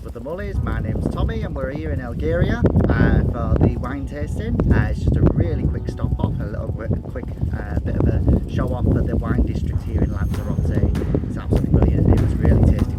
of the Mullies. My name's Tommy and we're here in Geria for the wine tasting. It's just a really quick stop off, quick bit of a show off for the wine district here in Lanzarote. It's absolutely brilliant. It was really tasty